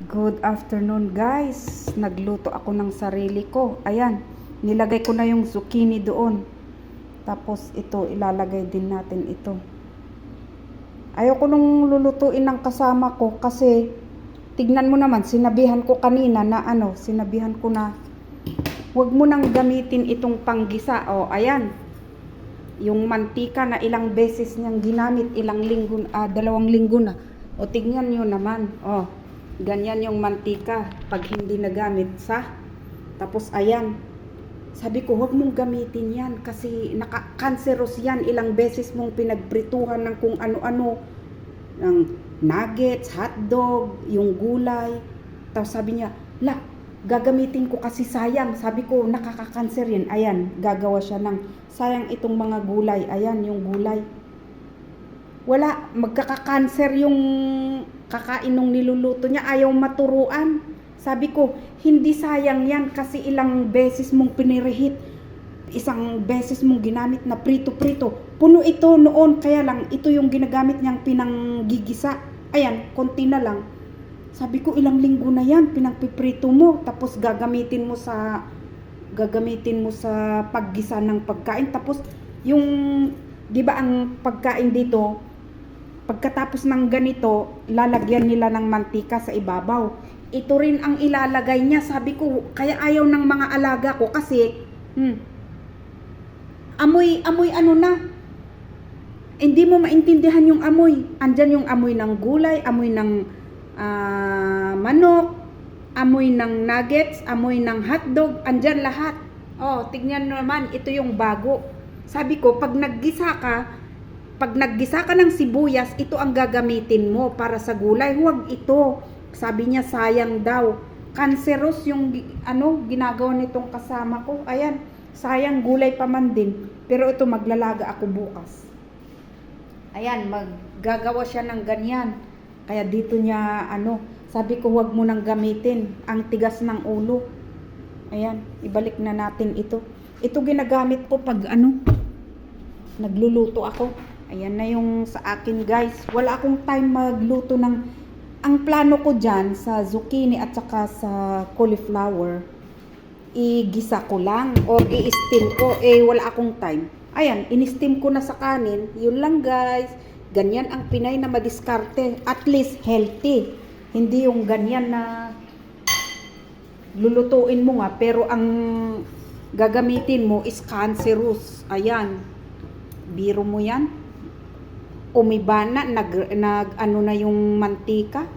Good afternoon guys. Nagluto ako ng sarili ko. Ayan, nilagay ko na yung zucchini doon. Tapos ito, ilalagay din natin ito. Ayoko nung lulutuin ng kasama ko kasi tignan mo naman, sinabihan ko kanina na sinabihan ko na huwag mo nang gamitin itong panggisa. O, ayan. Yung mantika na ilang beses niyang ginamit, 2 linggo na. O, tignan nyo naman. O, ganyan yung mantika pag hindi nagamit sa. Tapos ayan, sabi ko huwag mong gamitin yan kasi naka-cancerous yan. Ilang beses mong pinagprituhan ng kung ano-ano, ng nuggets, hotdog, yung gulay. Tapos sabi niya, gagamitin ko kasi sayang. Sabi ko nakaka-cancer yan. Ayan, gagawa siya ng sayang itong mga gulay. Ayan yung gulay. Wala, magkaka-cancer yung kakain nung niluluto niya, ayaw maturuan. Sabi ko, hindi sayang yan kasi ilang beses mong pinirehit, isang beses mong ginamit na prito-prito. Puno ito noon, kaya lang ito yung ginagamit niyang pinanggigisa. Ayan, konti na lang. Sabi ko, ilang linggo na yan, pinagpiprito mo, tapos gagamitin mo sa paggisa ng pagkain. Tapos yung, di ba ang pagkain dito, pagkatapos ng ganito, lalagyan nila ng mantika sa ibabaw. Ito rin ang ilalagay niya. Sabi ko, kaya ayaw ng mga alaga ko kasi, amoy ano na. Hindi mo maintindihan yung amoy. Andyan yung amoy ng gulay, amoy ng manok, amoy ng nuggets, amoy ng hotdog, andyan lahat. Oh, tignan naman, ito yung bago. Sabi ko, pag naggisa ka ng sibuyas, ito ang gagamitin mo para sa gulay. Huwag ito. Sabi niya, sayang daw. Cancerous yung ginagawa nitong kasama ko. Ayan, sayang, gulay pa man din. Pero ito, maglalaga ako bukas. Ayan, maggagawa siya ng ganyan. Kaya dito niya, sabi ko, huwag mo nang gamitin. Ang tigas ng ulo. Ayan, ibalik na natin ito. Ito ginagamit ko pag nagluluto ako. Ayan na yung sa akin guys. Wala akong time magluto ng, ang plano ko dyan sa zucchini at saka sa cauliflower, igisa ko lang or i-steam ko. Wala akong time. Ayan, in-steam ko na sa kanin. Yun lang guys. Ganyan ang Pinay na madiskarte. At least healthy. Hindi yung ganyan na lulutuin mo nga pero ang gagamitin mo is cancerous. Ayan. Biro mo yan. Umiba na, na yung mantika.